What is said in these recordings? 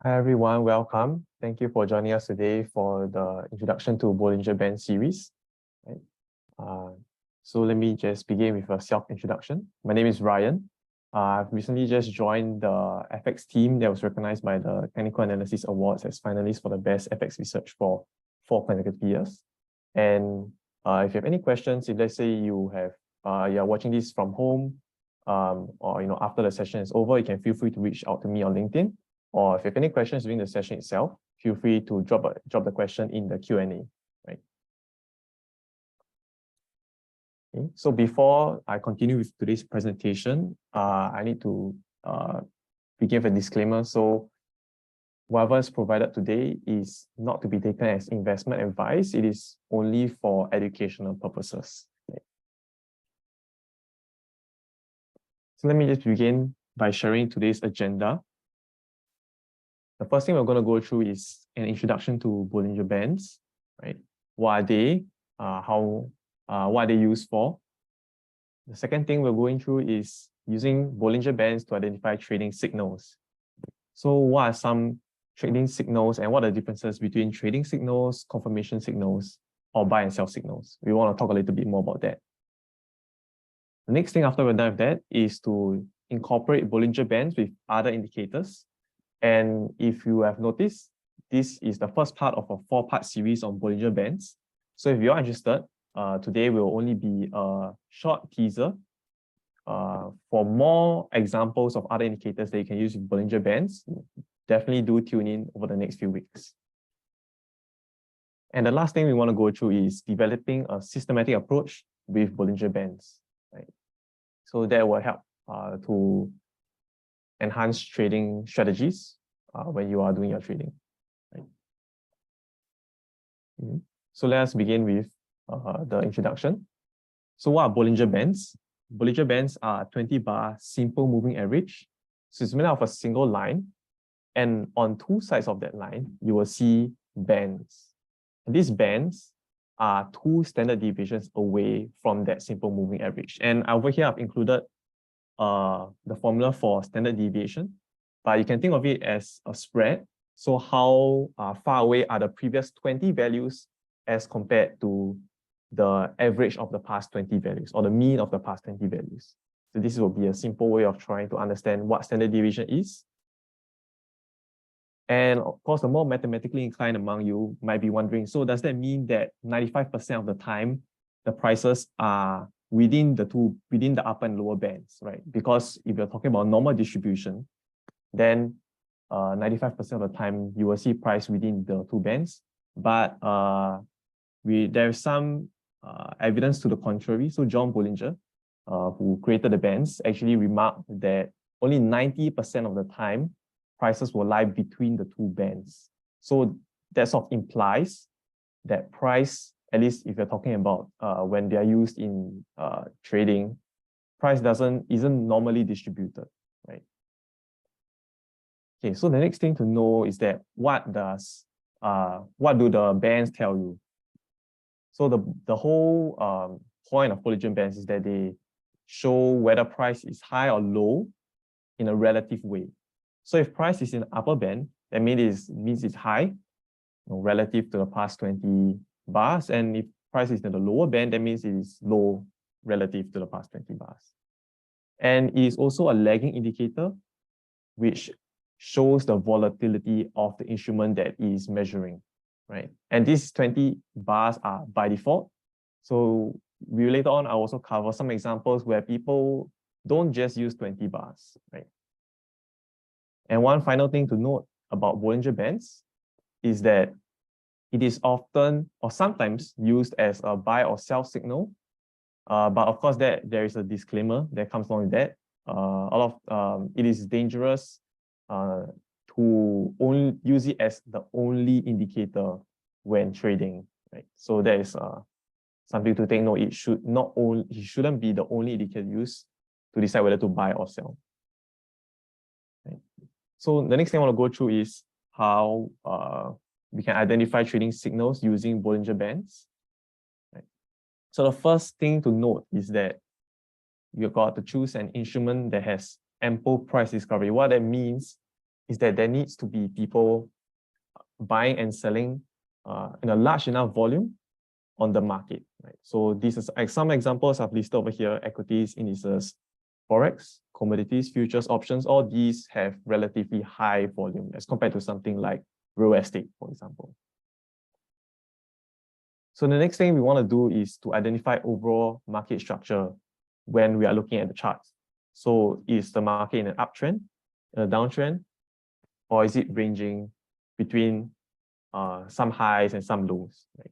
Hi everyone, welcome. Thank you for joining us today for the Introduction to Bollinger Band series. Right. So let me just begin with a self-introduction. My name is Ryan. I've recently just joined the FX team that was recognized by the Technical Analysis Awards as finalists for the Best FX Research for 4 consecutive years. And if you have any questions, if let's say you're watching this from home, or after the session is over, you can feel free to reach out to me on LinkedIn. Or if you have any questions during the session itself, feel free to drop the question in the Q&A. Right. Okay. So before I continue with today's presentation, I need to begin with a disclaimer. So whatever is provided today is not to be taken as investment advice. It is only for educational purposes. Right. So let me just begin by sharing today's agenda. The first thing we're going to go through is an introduction to Bollinger Bands, right? What are they? What are they used for? The second thing we're going through is using Bollinger Bands to identify trading signals. So what are some trading signals and what are the differences between trading signals, confirmation signals, or buy and sell signals? We want to talk a little bit more about that. The next thing after we're done with that is to incorporate Bollinger Bands with other indicators. And if you have noticed, this is the first part of a 4-part series on Bollinger Bands. So if you're interested, today will only be a short teaser for more examples of other indicators that you can use with Bollinger Bands. Definitely do tune in over the next few weeks. And the last thing we want to go through is developing a systematic approach with Bollinger Bands. Right? So that will help to enhance trading strategies when you are doing your trading. Right? So let us begin with the introduction. So what are Bollinger Bands? Bollinger Bands are 20-bar simple moving average. So it's made out of a single line. And on two sides of that line, you will see bands. And these bands are 2 standard deviations away from that simple moving average. And over here, I've included the formula for standard deviation, but you can think of it as a spread. So how far away are the previous 20 values as compared to the average of the past 20 values or the mean of the past 20 values. So this will be a simple way of trying to understand what standard deviation is. And of course, the more mathematically inclined among you might be wondering, so does that mean that 95% of the time the prices are within the upper and lower bands, right? Because if you're talking about normal distribution, then 95% of the time you will see price within the 2 bands. But there's some evidence to the contrary. So John Bollinger, who created the bands, actually remarked that only 90% of the time prices will lie between the 2 bands. So that sort of implies that price, at least if you're talking about when they are used in trading, price isn't normally distributed, right? Okay, so the next thing to know is that what do the bands tell you? So the whole point of Bollinger Bands is that they show whether price is high or low in a relative way. So if price is in the upper band, that means it's high, relative to the past 20 bars. And if price is in the lower band, that means it is low relative to the past 20 bars. And it is also a lagging indicator, which shows the volatility of the instrument that is measuring, right? And these 20 bars are by default. So later on, I'll also cover some examples where people don't just use 20 bars, right? And one final thing to note about Bollinger Bands is that it is often or sometimes used as a buy or sell signal. But of course, there is a disclaimer that comes along with that. It is dangerous to only use it as the only indicator when trading, right? So there is something to take note. It shouldn't be the only indicator used to decide whether to buy or sell. Right? So the next thing I want to go through is how we can identify trading signals using Bollinger Bands. Right? So the first thing to note is that you've got to choose an instrument that has ample price discovery. What that means is that there needs to be people buying and selling in a large enough volume on the market, right? So this is some examples I've listed over here: equities, indices, forex, commodities, futures, options. All these have relatively high volume as compared to something like real estate, for example. So the next thing we want to do is to identify overall market structure when we are looking at the charts. So is the market in an uptrend, a downtrend, or is it ranging between some highs and some lows, right?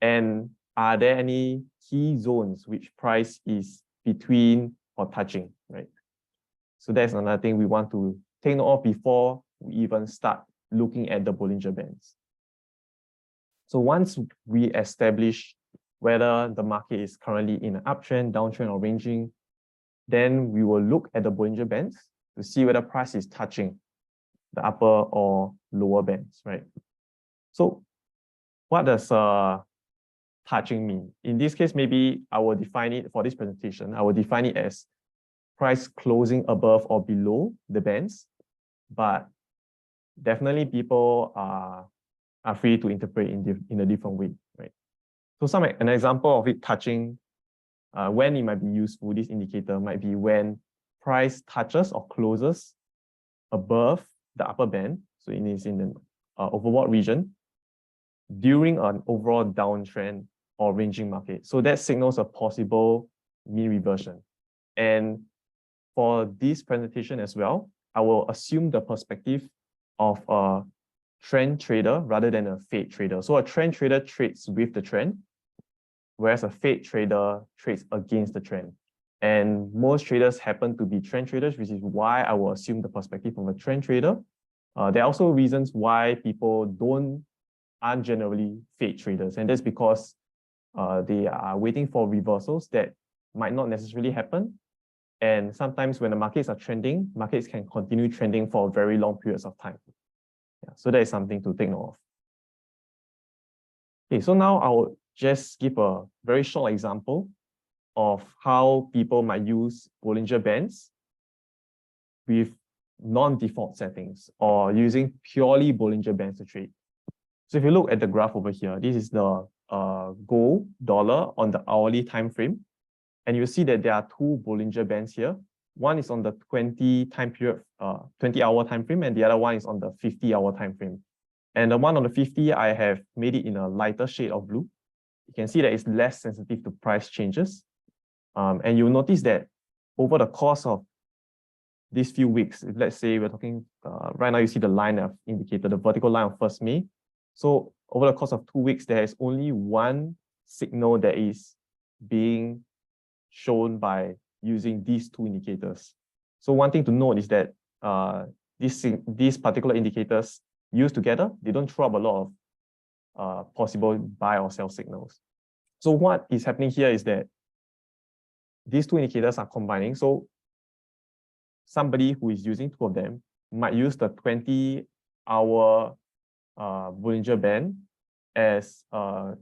And are there any key zones which price is between or touching, right? So that's another thing we want to take note of before we even start looking at the Bollinger Bands. So once we establish whether the market is currently in an uptrend, downtrend, or ranging, then we will look at the Bollinger Bands to see whether price is touching the upper or lower bands, right? So what does touching mean? In this case, maybe I will define it for this presentation. I will define it as price closing above or below the bands, but definitely people are free to interpret in a different way, right? So an example of it touching, when it might be useful, this indicator might be when price touches or closes above the upper band, so it is in the overbought region, during an overall downtrend or ranging market. So that signals a possible mean reversion. And for this presentation as well, I will assume the perspective of a trend trader rather than a fade trader. So a trend trader trades with the trend, whereas a fade trader trades against the trend. And most traders happen to be trend traders, which is why I will assume the perspective of a trend trader. There are also reasons why people aren't generally fade traders, and that's because they are waiting for reversals that might not necessarily happen. And sometimes when the markets are trending, markets can continue trending for very long periods of time. Yeah, so that is something to take note of. Okay, so now I will just give a very short example of how people might use Bollinger Bands with non-default settings or using purely Bollinger Bands to trade. So if you look at the graph over here, this is the gold dollar on the hourly time frame, and you see that there are two Bollinger Bands here. One is on the 20-hour time frame, and the other one is on the 50-hour time frame. And the one on the 50, I have made it in a lighter shade of blue. You can see that it's less sensitive to price changes. And you'll notice that over the course of these few weeks, if let's say we're talking, right now you see the line I've indicated, the vertical line of 1st May. So over the course of 2 weeks, there is only one signal that is being shown by using these two indicators. So one thing to note is that these particular indicators used together, they don't throw up a lot of possible buy or sell signals. So what is happening here is that these two indicators are combining. Somebody who is using two of them might use the 20-hour Bollinger Band as a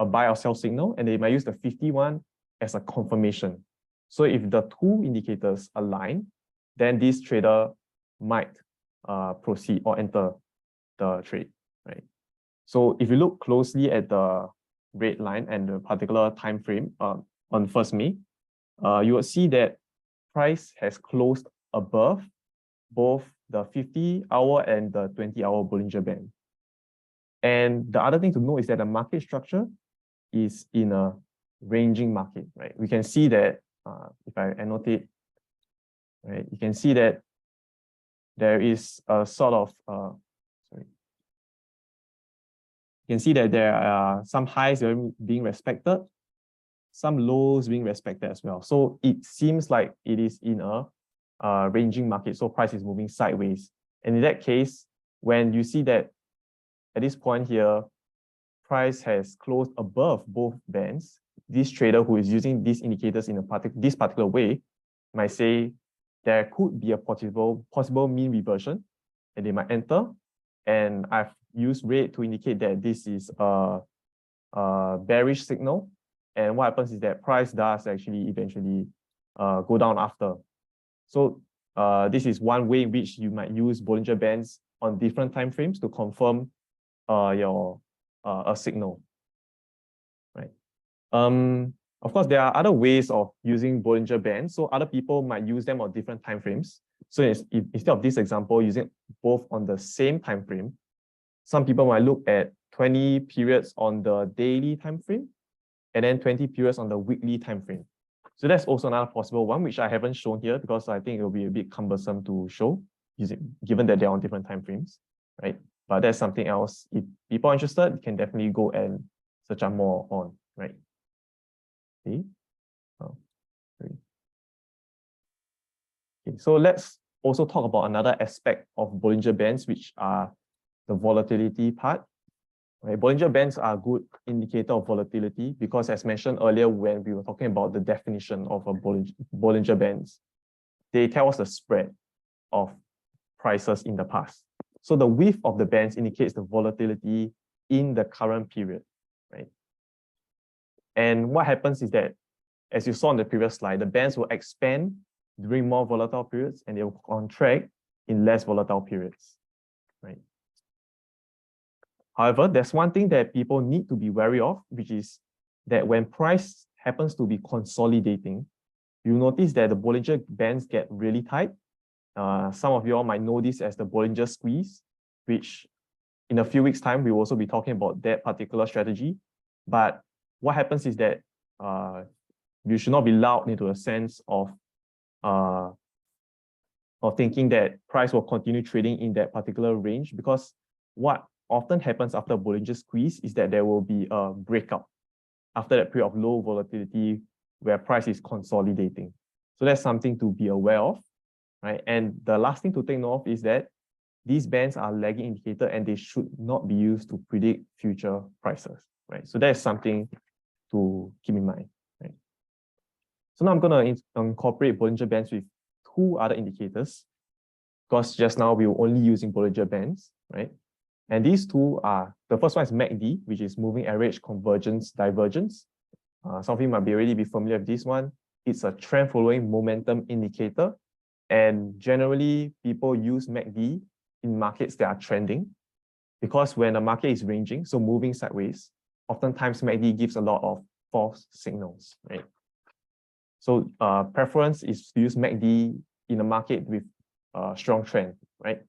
buy or sell signal, and they might use the 51 as a confirmation. So if the two indicators align, then this trader might proceed or enter the trade, right? So if you look closely at the red line and the particular time frame on 1st May, you will see that price has closed above both the 50-hour and the 20-hour Bollinger Band. And the other thing to note is that the market structure is in a ranging market, right? We can see that if I annotate, right, you can see that there is a sort of you can see that there are some highs being respected, some lows being respected as well. So it seems like it is in a ranging market. So price is moving sideways. And in that case, when you see that at this point here, price has closed above both bands, this trader who is using these indicators in this particular way might say there could be a possible mean reversion, and they might enter. And I've used red to indicate that this is a bearish signal. And what happens is that price does actually eventually go down after. So this is one way in which you might use Bollinger Bands on different time frames to confirm a signal, right? Of course, there are other ways of using Bollinger Bands. So other people might use them on different time frames. So instead of this example, using both on the same time frame, some people might look at 20 periods on the daily time frame and then 20 periods on the weekly time frame. So that's also another possible one, which I haven't shown here because I think it will be a bit cumbersome to show, given that they're on different time frames, right? But that's something else. If people are interested, you can definitely go and search up more on, right? Okay. Okay, so let's also talk about another aspect of Bollinger Bands, which are the volatility part. Right? Bollinger Bands are a good indicator of volatility because, as mentioned earlier, when we were talking about the definition of a Bollinger Bands, they tell us the spread of prices in the past. So the width of the bands indicates the volatility in the current period, right? And what happens is that, as you saw on the previous slide, the bands will expand during more volatile periods and they will contract in less volatile periods, right? However, there's one thing that people need to be wary of, which is that when price happens to be consolidating, you notice that the Bollinger Bands get really tight. Some of you all might know this as the Bollinger Squeeze, which in a few weeks' time, we will also be talking about that particular strategy. But what happens is that you should not be lulled into a sense of thinking that price will continue trading in that particular range, because what often happens after Bollinger Squeeze is that there will be a breakout after that period of low volatility where price is consolidating. So that's something to be aware of, right? And the last thing to take note of is that these bands are lagging indicator and they should not be used to predict future prices, right? So that's something to keep in mind, right? So now I'm going to incorporate Bollinger Bands with two other indicators, because just now we were only using Bollinger Bands, right? And these two are, the first one is MACD, which is moving average convergence divergence. Some of you might already be familiar with this one. It's a trend following momentum indicator. And generally, people use MACD in markets that are trending, because when the market is ranging, so moving sideways, oftentimes MACD gives a lot of false signals, right? So preference is to use MACD in a market with a strong trend, right?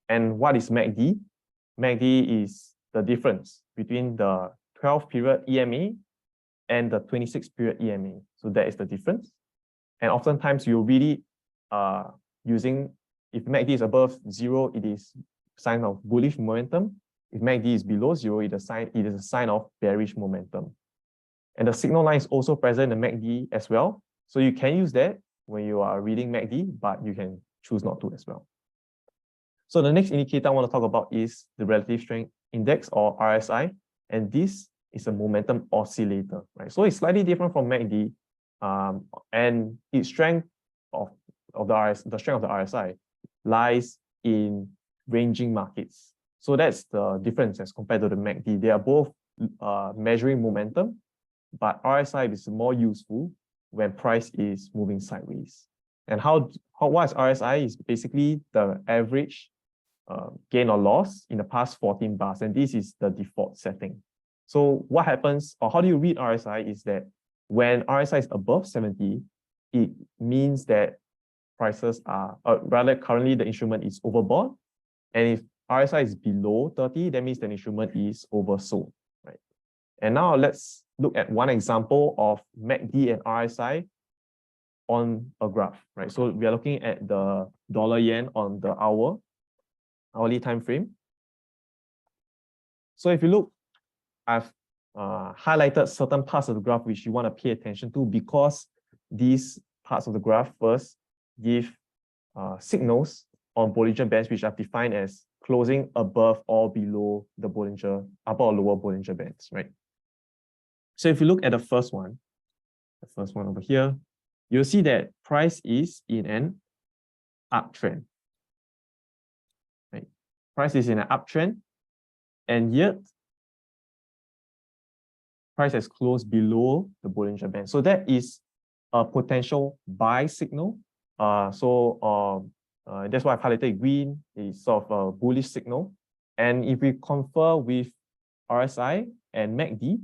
And what is MACD? MACD is the difference between the 12-period EMA and the 26-period EMA. So that is the difference. And oftentimes you're really using, if MACD is above 0, it is a sign of bullish momentum. If MACD is below 0, it is a sign of bearish momentum. And the signal line is also present in the MACD as well. So you can use that when you are reading MACD, but you can choose not to as well. So the next indicator I want to talk about is the Relative Strength Index, or RSI. And this is a momentum oscillator, right? So it's slightly different from MACD, and its strength of the strength of the RSI lies in ranging markets. So that's the difference as compared to the MACD. They are both measuring momentum, but RSI is more useful when price is moving sideways. And what is RSI? Is basically the average gain or loss in the past 14 bars, and this is the default setting. So what happens, or how do you read RSI, is that when RSI is above 70, it means that prices are, rather currently the instrument is overbought. And if RSI is below 30, that means the instrument is oversold, right? And now let's look at one example of MACD and RSI on a graph, right? So we are looking at the dollar-yen on the hourly time frame. So if you look, I've highlighted certain parts of the graph which you want to pay attention to, because these parts of the graph first give signals on Bollinger Bands, which I've defined as closing above or below the Bollinger, upper or lower Bollinger Bands, right? So if you look at the first one over here, you'll see that price is in an uptrend, right? Price is in an uptrend, and yet price has closed below the Bollinger Band. So that is a potential buy signal That's why I've highlighted green is sort of a bullish signal. And if we confer with RSI and MACD,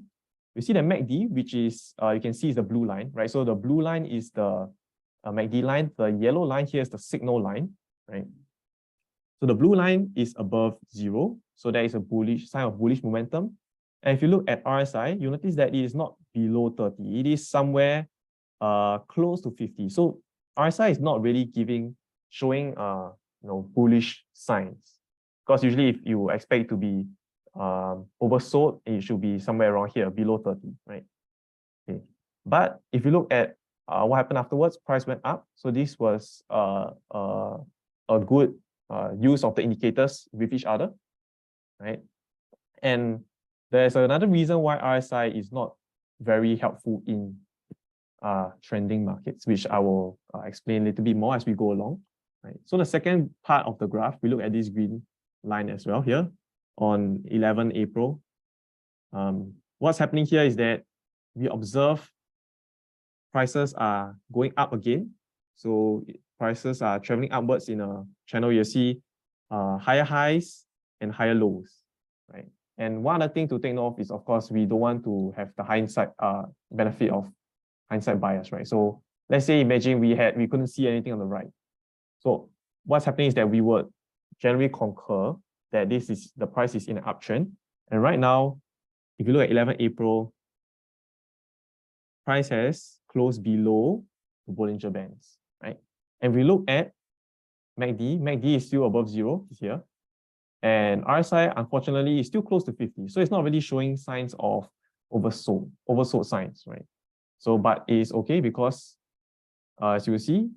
we see the MACD, which is, you can see is the blue line, right? So the blue line is the MACD line. The yellow line here is the signal line, right? So the blue line is above 0. So that is a bullish sign of bullish momentum. And if you look at RSI, you notice that it is not below 30. It is somewhere close to 50. So RSI is not really showing bullish signs. Because usually if you expect it to be oversold, it should be somewhere around here, below 30, right? Okay. But if you look at what happened afterwards, price went up. So this was a good use of the indicators with each other, right? And there's another reason why RSI is not very helpful in trending markets, which I will explain a little bit more as we go along, right? So the second part of the graph, we look at this green line as well here on 11 April. What's happening here is that we observe prices are going up again. So prices are traveling upwards in a channel. You see higher highs and higher lows, right? And one other thing to take note of is, of course, we don't want to have the hindsight benefit of hindsight bias, right? So let's say, imagine we couldn't see anything on the right. So what's happening is that we would generally concur that the price is in an uptrend. And right now, if you look at 11 April, price has closed below the Bollinger Bands, right? And we look at MACD is still above 0 here. And RSI, unfortunately, is still close to 50. So it's not really showing signs of oversold signs, right? So, but it's okay because as you will see,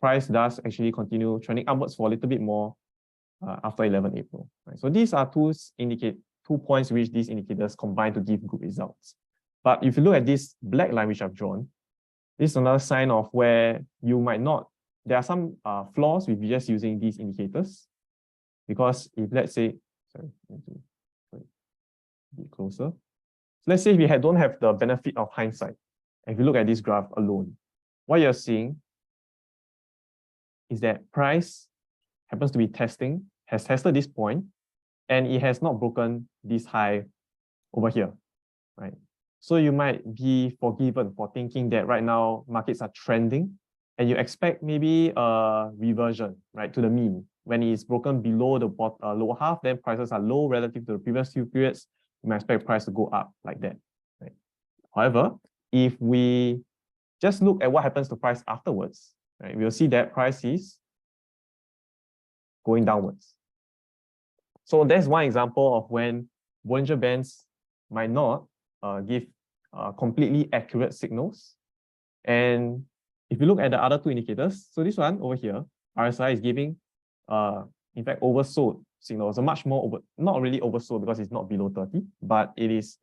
price does actually continue trending upwards for a little bit more after 11 April, right? So these are two points which these indicators combine to give good results. But if you look at this black line which I've drawn, this is another sign of where you might not, there are some flaws with just using these indicators. Because if let's say, be closer. So let's say we don't have the benefit of hindsight. If you look at this graph alone, what you're seeing is that price happens to be has tested this point, and it has not broken this high over here, right? So you might be forgiven for thinking that right now markets are trending, and you expect maybe a reversion, right, to the mean. When it is broken below the lower half, then prices are low relative to the previous few periods. You might expect price to go up like that, right? However, if we just look at what happens to price afterwards, right, we'll see that price is going downwards. So that's one example of when Bollinger Bands might not give completely accurate signals. And if you look at the other two indicators, so this one over here, RSI is giving in fact oversold signals, a much more not really oversold because it's not below 30, but it is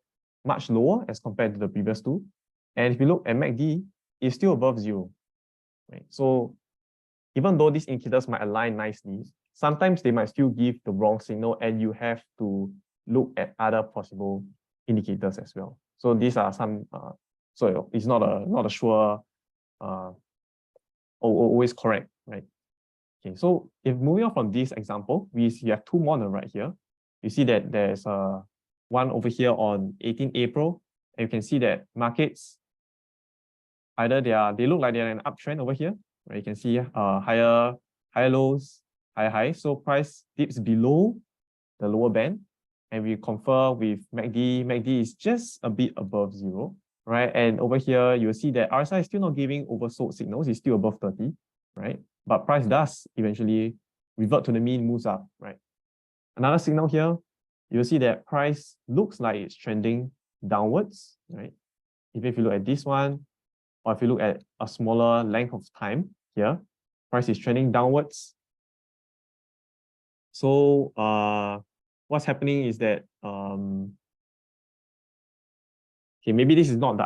much lower as compared to the previous two. And if you look at MACD, it's still above 0, right? So even though these indicators might align nicely, sometimes they might still give the wrong signal, and you have to look at other possible indicators as well. So these are some so it's not a sure always correct, right? Okay, so if moving on from this example, you have two more on the right here. You see that there's one over here on 18 April, and you can see that markets either they look like they're in an uptrend over here, right? You can see higher lows, higher highs. So price dips below the lower band, and we confer with MACD. MACD is just a bit above 0, right? And over here, you'll see that RSI is still not giving oversold signals. It's still above 30, right? But price does eventually revert to the mean, moves up, right? Another signal here, you'll see that price looks like it's trending downwards, right? Even if you look at this one, or if you look at a smaller length of time here, price is trending downwards. So what's happening is that okay, maybe this is not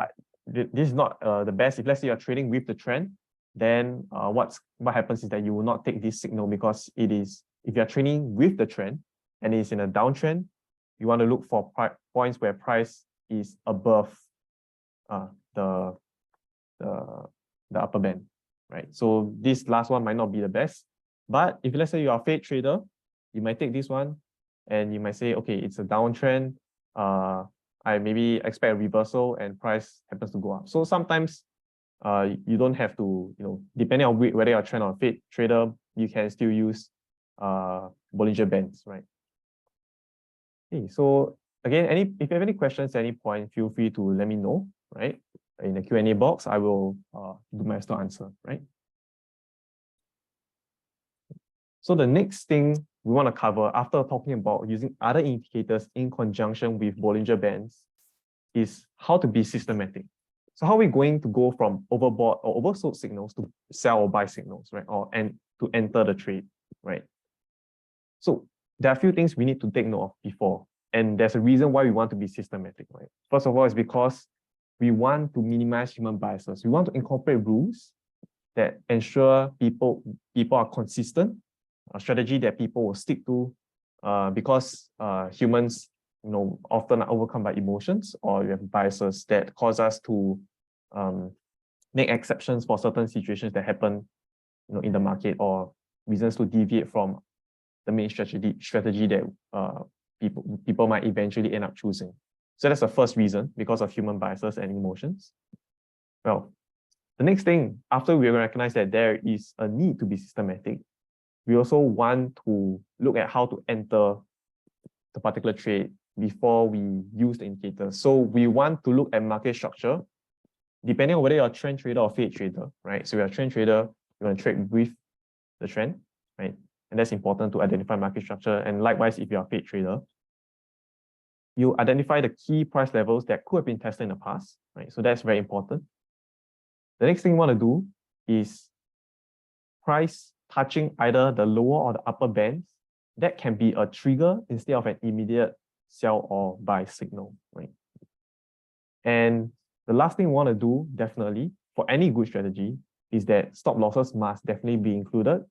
the best. If let's say you're trading with the trend, then what happens is that you will not take this signal, because it is, if you're trading with the trend and it's in a downtrend, you want to look for points where price is above the upper band. right? So this last one might not be the best, but if let's say you are a fade trader, you might take this one and you might say, okay, it's a downtrend. I maybe expect a reversal and price happens to go up. So sometimes you don't have to, depending on whether you're a trend or a fade trader, you can still use Bollinger Bands, right? Okay, so again, if you have any questions at any point, feel free to let me know, right? In the Q&A box, I will do my best to answer, right? So the next thing we want to cover after talking about using other indicators in conjunction with Bollinger Bands is how to be systematic. So how are we going to go from overbought or oversold signals to sell or buy signals, right? And to enter the trade, right? So there are a few things we need to take note of before. And there's a reason why we want to be systematic, right? First of all, it's because we want to minimize human biases. We want to incorporate rules that ensure people are consistent, a strategy that people will stick to, because humans, often are overcome by emotions, or you have biases that cause us to make exceptions for certain situations that happen, in the market, or reasons to deviate from the main strategy that people might eventually end up choosing. So that's the first reason, because of human biases and emotions. Well, the next thing, after we recognize that there is a need to be systematic, we also want to look at how to enter the particular trade before we use the indicator. So we want to look at market structure, depending on whether you're a trend trader or fade trader, right? So if you're a trend trader, you're going to trade with the trend, right? And that's important to identify market structure. And likewise, if you're a fade trader, you identify the key price levels that could have been tested in the past, right? So that's very important. The next thing you want to do is price touching either the lower or the upper bands. That can be a trigger instead of an immediate sell or buy signal, right? And the last thing we want to do, definitely, for any good strategy, is that stop losses must definitely be included.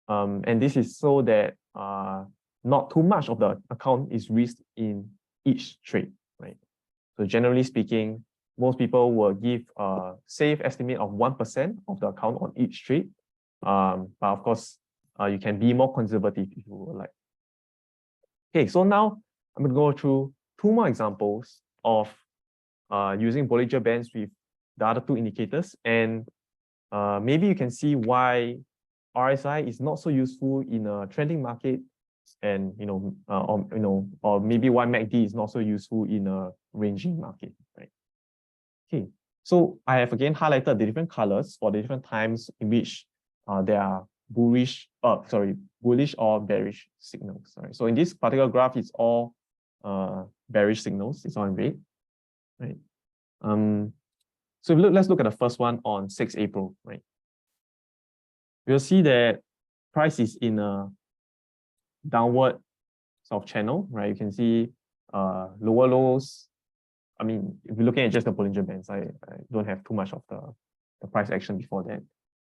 And this is so that not too much of the account is risked in each trade, right? So generally speaking, most people will give a safe estimate of 1% of the account on each trade. But of course, you can be more conservative if you would like. Okay, so now I'm going to go through two more examples of using Bollinger Bands with the other two indicators, and maybe you can see why RSI is not so useful in a trending market, and or maybe why MACD is not so useful in a ranging market, right? Okay, so I have again highlighted the different colors for the different times in which there are bullish or bearish signals. Right? So in this particular graph, it's all bearish signals. It's all in red, right? So let's look at the first one on 6 April, right? We'll see that price is in a downward sort of channel, right? You can see lower lows. I mean, if you're looking at just the Bollinger Bands, I don't have too much of the price action before that.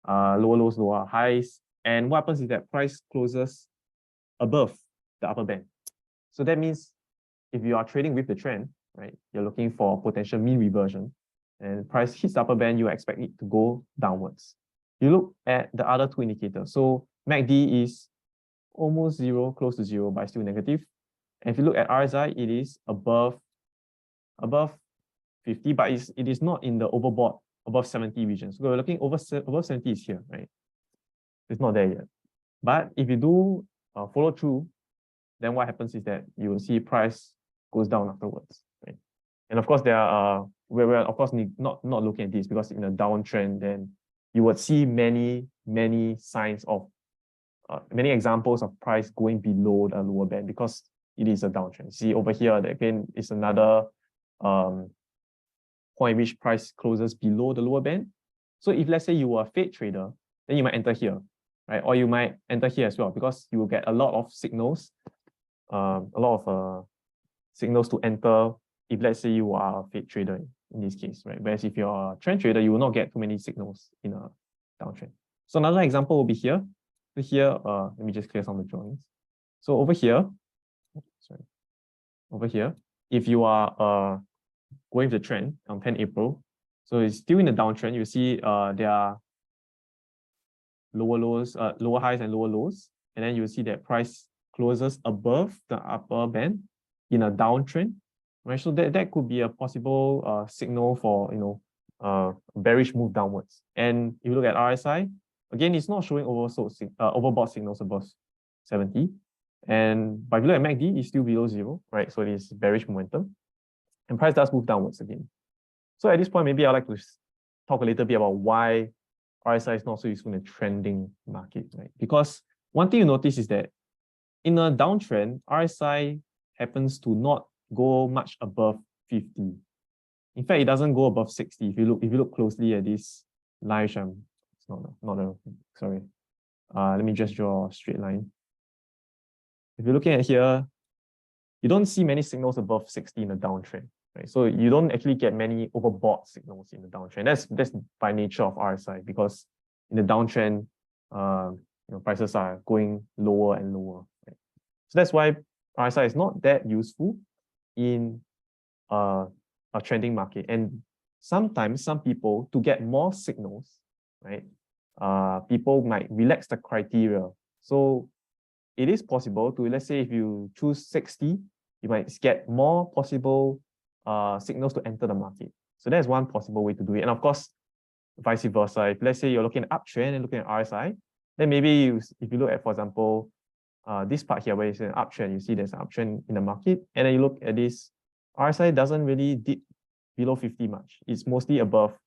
Lower lows, lower highs. And what happens is that price closes above the upper band. So that means if you are trading with the trend, right, you're looking for potential mean reversion, and price hits the upper band, you expect it to go downwards. You look at the other two indicators. So MACD is almost zero, close to zero, but still negative. And if you look at RSI, it is above 50, but it is not in the overbought above 70 region. So we're looking above 70 is here, right? It's not there yet. But if you do follow through, then what happens is that you will see price goes down afterwards, right? And of course, there are we're of course not looking at this, because in a downtrend, then you would see many signs of many examples of price going below the lower band, because it is a downtrend. See over here, that again is another point which price closes below the lower band. So if let's say you are a fade trader, then you might enter here, right? Or you might enter here as well, because you will get a lot of signals, signals to enter if let's say you are a fade trader in this case, right? Whereas if you're a trend trader, you will not get too many signals in a downtrend. So another example will be here. So here, let me just clear some of the drawings. So over here, if you are going with the trend on 10 April, so it's still in the downtrend, you see there are lower lows, lower highs and lower lows, and then you'll see that price closes above the upper band in a downtrend, right? So that could be a possible signal for bearish move downwards. And if you look at RSI, again, it's not showing overbought signals above 70. And but if you look at MACD, it's still below 0, right? So it is bearish momentum. And price does move downwards again. So at this point, maybe I'd like to talk a little bit about why RSI is not so useful in a trending market, right? Because one thing you notice is that in a downtrend, RSI happens to not go much above 50. In fact, it doesn't go above 60. If you look closely at this line, it's sorry. Let me just draw a straight line. If you're looking at here, you don't see many signals above 60 in a downtrend, right? So you don't actually get many overbought signals in the downtrend. That's by nature of RSI, because in the downtrend, prices are going lower and lower, right? So that's why RSI is not that useful in a trending market. And sometimes some people, to get more signals, right, people might relax the criteria. So it is possible to, let's say if you choose 60, you might get more possible signals to enter the market. So that's one possible way to do it. And of course, vice versa. If let's say you're looking at uptrend and looking at RSI, then maybe if you look at, for example, this part here where it's an uptrend, you see there's an uptrend in the market, and then you look at this, RSI doesn't really dip below 50 much. It's mostly above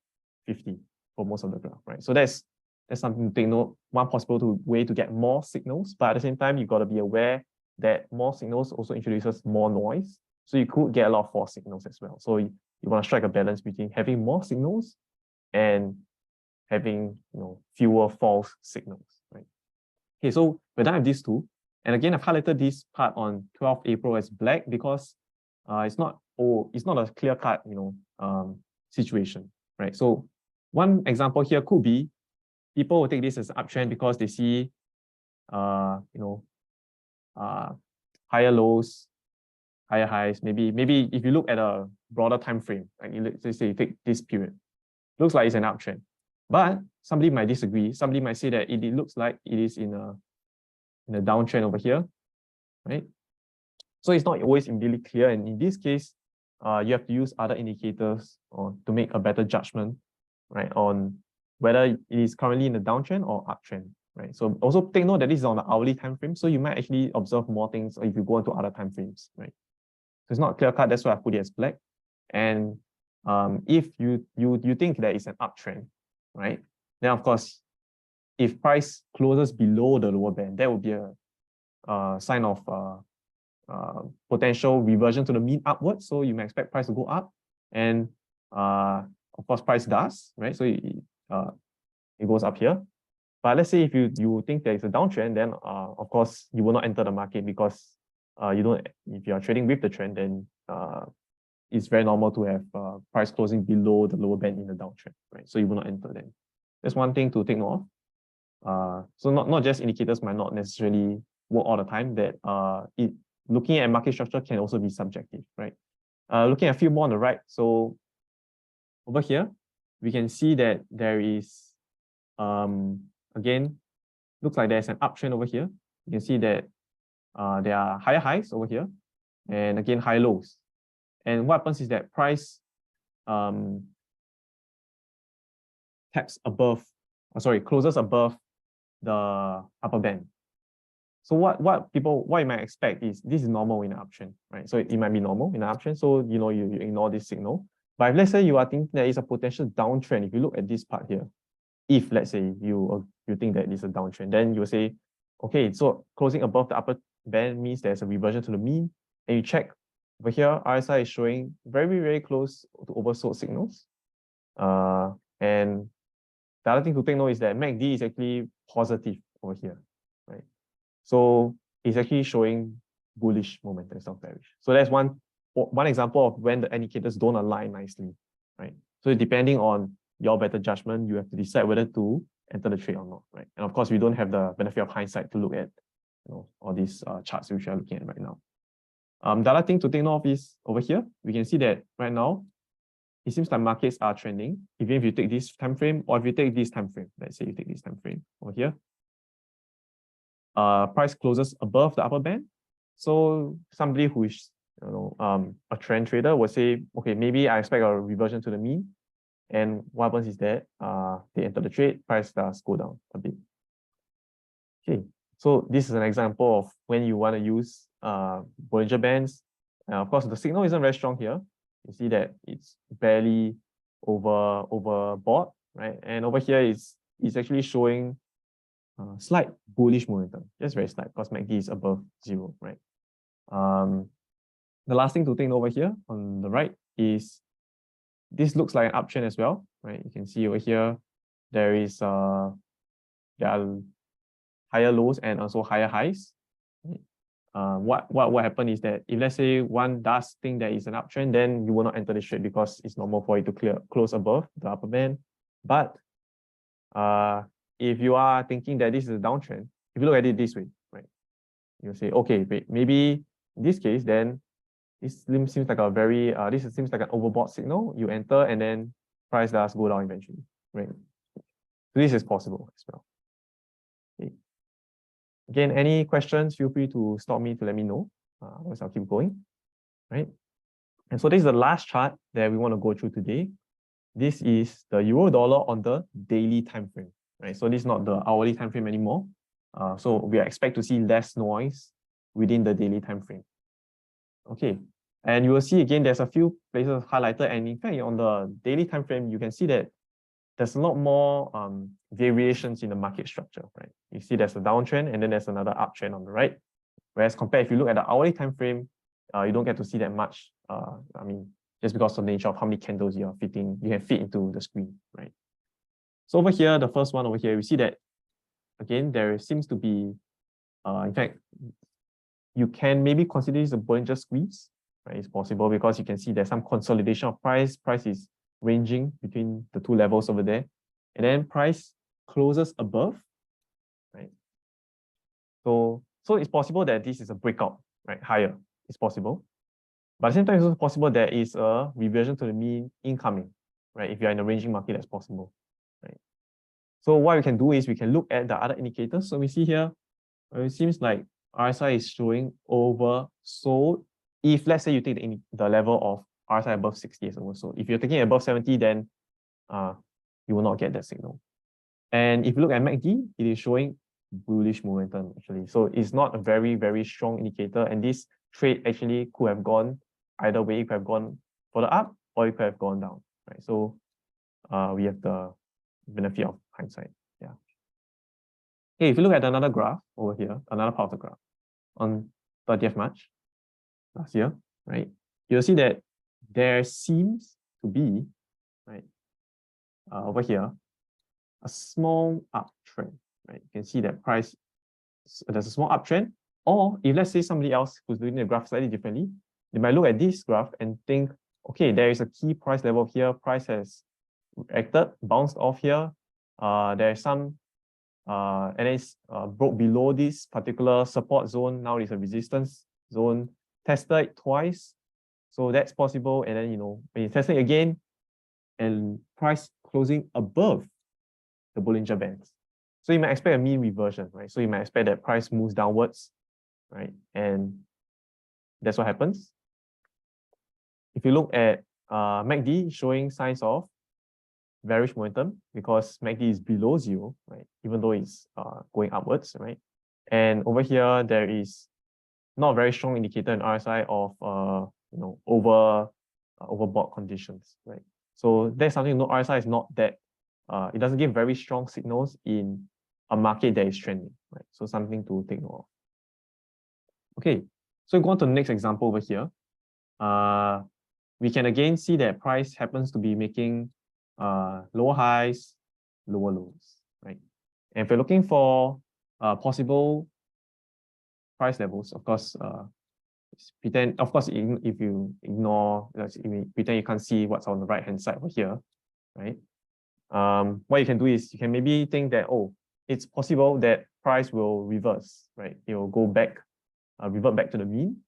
50 for most of the graph, right? So that's something to take note. One possible way to get more signals, but at the same time, you've got to be aware that more signals also introduces more noise. So you could get a lot of false signals as well. So you want to strike a balance between having more signals and having fewer false signals, right? Okay, so we're done with these two. And again, I've highlighted this part on 12th April as black because it's not a clear-cut situation, right? So one example here could be people will take this as an uptrend because they see higher lows, higher highs. Maybe if you look at a broader time frame, like let's say you take this period, looks like it's an uptrend. But somebody might disagree. Somebody might say that it looks like it is in a downtrend over here, right? So it's not always immediately clear. And in this case, you have to use other indicators to make a better judgment, right, on whether it is currently in the downtrend or uptrend, right? So also take note that this is on the hourly time frame, so you might actually observe more things if you go into other time frames, right? So it's not clear cut. That's why I put it as black. And if you think that it's an uptrend, right, then of course, if price closes below the lower band, that would be a sign of potential reversion to the mean upwards. So you may expect price to go up, and of course price does, right? So it goes up here. But let's say if you think there is a downtrend, then of course you will not enter the market because if you are trading with the trend, then it's very normal to have price closing below the lower band in the downtrend, right? So you will not enter then. That's one thing to take note of. So not just indicators might not necessarily work all the time, that looking at market structure can also be subjective, right? Looking at a few more on the right. So over here, we can see that there is, again, looks like there's an uptrend over here. You can see that there are higher highs over here, and again, high lows. And what happens is that price closes above the upper band. So what you might expect is this is normal in an uptrend, right? So it might be normal in an uptrend. So you ignore this signal. But if let's say you are thinking there is a potential downtrend, if you look at this part here, if let's say you think that it's a downtrend, then you will say, okay, so closing above the upper band means there's a reversion to the mean. And you check over here, RSI is showing very, very close to oversold signals. And the other thing to take note is that MACD is actually positive over here, right? So it's actually showing bullish momentum instead of bearish. So that's one example of when the indicators don't align nicely, right? So depending on your better judgment, you have to decide whether to enter the trade or not, right? And of course, we don't have the benefit of hindsight to look at all these charts which we are looking at right now. The other thing to take note of is over here, we can see that right now, it seems like markets are trending, even if you take this time frame or if you take this time frame. Let's say you take this time frame over here. Price closes above the upper band. So somebody who is a trend trader will say, okay, maybe I expect a reversion to the mean. And what happens is that they enter the trade, price does go down a bit. Okay, so this is an example of when you want to use Bollinger Bands. Of course, the signal isn't very strong here. You see that it's barely overbought, right? And over here it's actually showing slight bullish momentum, just very slight, because MACD is above 0, right? The last thing to think over here on the right is this looks like an uptrend as well, right? You can see over here there are higher lows and also higher highs. What happened is that if let's say one does think that it's an uptrend, then you will not enter the trade because it's normal for it to close above the upper band. But if you are thinking that this is a downtrend, if you look at it this way, right, you'll say, okay, wait, maybe in this case, then this seems like a very this seems like an overbought signal. You enter and then price does go down eventually, right? So this is possible as well. Okay. Again, any questions, feel free to stop me to let me know. Otherwise, I'll keep going, right? And so this is the last chart that we want to go through today. This is the euro dollar on the daily time frame, right? So this is not the hourly time frame anymore. So we expect to see less noise within the daily time frame. Okay, and you will see again, there's a few places highlighted, and in fact, on the daily time frame, you can see that there's a lot more variations in the market structure, right? You see there's a downtrend and then there's another uptrend on the right. Whereas compared, if you look at the hourly time frame, you don't get to see that much. I mean, just because of the nature of how many candles you can fit into the screen, right? So over here, the first one over here, we see that again, there seems to be, in fact, you can maybe consider this a Bollinger squeeze, right? It's possible because you can see there's some consolidation of price. Price is ranging between the two levels over there. And then price closes above, right? So it's possible that this is a breakout, right? Higher, it's possible. But at the same time, it's also possible there is a reversion to the mean incoming, right? If you're in a ranging market, that's possible, right? So what we can do is we can look at the other indicators. So we see here, it seems like RSI is showing oversold. If let's say you take the level of RSI above 60 as oversold. If you're taking above 70, then you will not get that signal. And if you look at MACD, it is showing bullish momentum actually. So it's not a very, very strong indicator. And this trade actually could have gone either way. It could have gone further up or it could have gone down, right? So we have the benefit of hindsight. Yeah. Okay, if you look at another graph over here, another part of the graph on 30th March last year, right? You'll see that there seems to be, right, over here, a small uptrend, right? You can see that price, there's a small uptrend, or if let's say somebody else who's doing the graph slightly differently, they might look at this graph and think, okay, there is a key price level here, price has acted, bounced off here, there's some, and it's broke below this particular support zone, now it's a resistance zone, tested it twice, so that's possible, and then, when you test it again, and price closing above the Bollinger Bands. So you might expect a mean reversion, right? So you might expect that price moves downwards, right? And that's what happens. If you look at MACD showing signs of bearish momentum because MACD is below 0, right? Even though it's going upwards, right? And over here, there is not a very strong indicator in RSI of overbought conditions, right? So that's something to note. RSI is not that it doesn't give very strong signals in a market that is trending, right? So something to take note of. Okay, so go on to the next example over here. We can again see that price happens to be making lower highs, lower lows, right? And if you're looking for possible price levels, of course, pretend, of course, if you ignore, pretend you can't see what's on the right-hand side over here, right? What you can do is you can maybe think that, oh, it's possible that price will reverse, right? It will go back, revert back to the mean.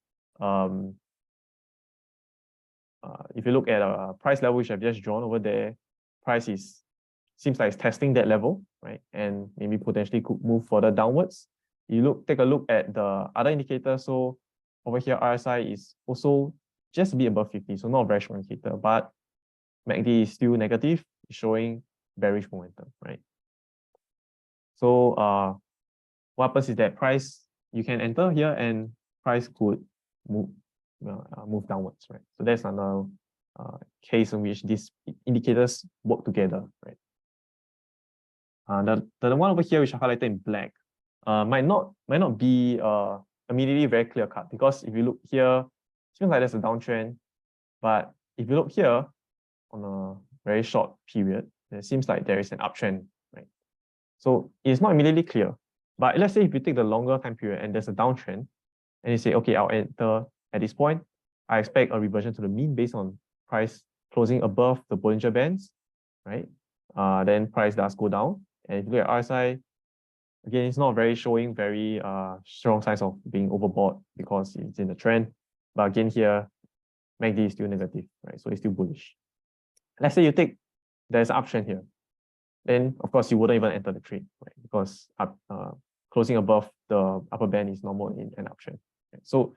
if you look at a price level which I've just drawn over there, price seems like it's testing that level, right? And maybe potentially could move further downwards. Take a look at the other indicators. So over here, RSI is also just a bit above 50, so not a very strong indicator, but MACD is still negative, showing bearish momentum, right? So what happens is that price, you can enter here and price could move downwards, right? So that's another case in which these indicators work together, right? The one over here, which I highlighted in black, might not be immediately very clear cut, because if you look here, it seems like there's a downtrend, but if you look here on a very short period, it seems like there is an uptrend, right? So it's not immediately clear, but let's say if you take the longer time period and there's a downtrend, and you say, okay, I'll enter at this point, I expect a reversion to the mean based on price closing above the Bollinger Bands, right? Then price does go down. And if you look at RSI, again, it's not showing very strong signs of being overbought because it's in the trend. But again, here, MACD is still negative, right? So it's still bullish. Let's say there's an uptrend here. Then, of course, you wouldn't even enter the trade, right? Because closing above the upper band is normal in an uptrend. Right? So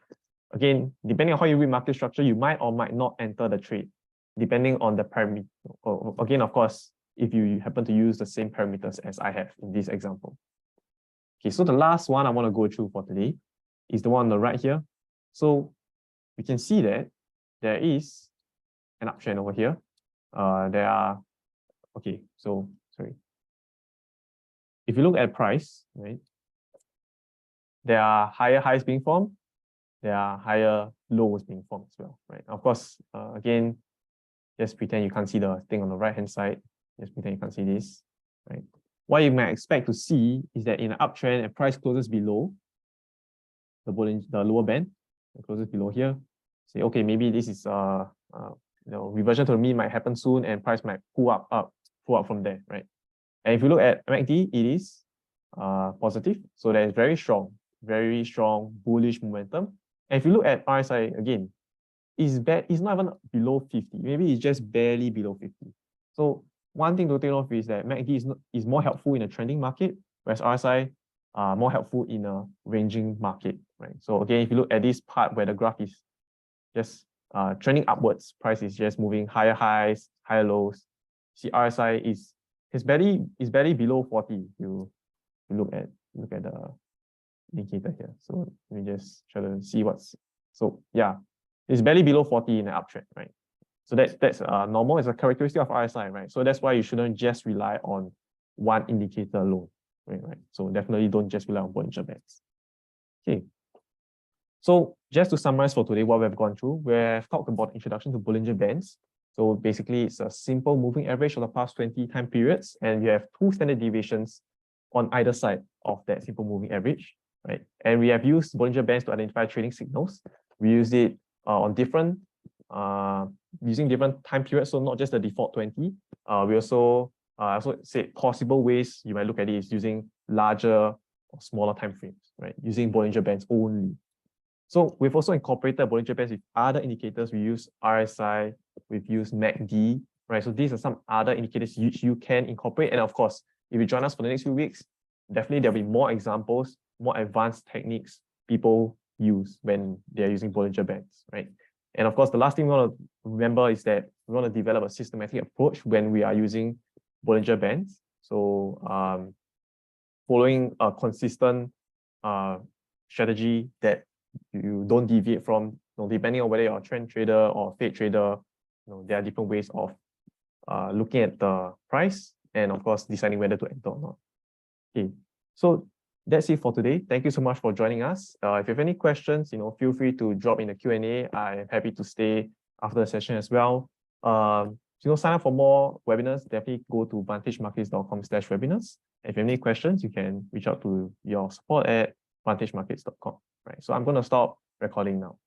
again, depending on how you read market structure, you might or might not enter the trade, depending on the parameter. Again, of course, if you happen to use the same parameters as I have in this example. Okay, so the last one I want to go through for today is the one on the right here. So we can see that there is an uptrend over here. If you look at price, right, there are higher highs being formed, there are higher lows being formed as well, right? Of course, again, just pretend you can't see the thing on the right-hand side. Just pretend you can't see this, right? What you might expect to see is that in an uptrend, and price closes below the lower band, it closes below here. Say, okay, maybe this is reversion to the mean might happen soon, and price might pull up from there, right? And if you look at MACD, it is positive, so there is very strong bullish momentum. And if you look at RSI again, it's not even below 50. Maybe it's just barely below 50. So one thing to take note of is that MACD is more helpful in a trending market, whereas RSI are more helpful in a ranging market, right? So again, if you look at this part where the graph is just trending upwards, price is just moving higher highs, higher lows. See, RSI is barely below 40. You look at the indicator here. So let me just try to see yeah, it's barely below 40 in an uptrend, right? So that's normal. It's a characteristic of RSI, right? So that's why you shouldn't just rely on one indicator alone, right? So definitely don't just rely on Bollinger Bands. Okay. So just to summarize for today, what we've gone through, we've talked about introduction to Bollinger Bands. So basically, it's a simple moving average of the past 20 time periods, and you have two standard deviations on either side of that simple moving average, right? And we have used Bollinger Bands to identify trading signals. We use it on using different time periods, so not just the default 20. We also say possible ways you might look at it is using larger or smaller time frames, right? Using Bollinger Bands only. So we've also incorporated Bollinger Bands with other indicators. We use RSI, we've used MACD, right? So these are some other indicators which you can incorporate. And of course, if you join us for the next few weeks, definitely there'll be more examples, more advanced techniques people use when they're using Bollinger Bands, right? And of course, the last thing we want to remember is that we want to develop a systematic approach when we are using Bollinger Bands. So following a consistent strategy that you don't deviate from, depending on whether you're a trend trader or fade trader, there are different ways of looking at the price and of course deciding whether to enter or not. Okay, so that's it for today. Thank you so much for joining us. If you have any questions, feel free to drop in the Q&A. I'm happy to stay after the session as well. Sign up for more webinars, definitely go to vantagemarkets.com/webinars. If you have any questions, you can reach out to your support at vantagemarkets.com. Right. So I'm going to stop recording now.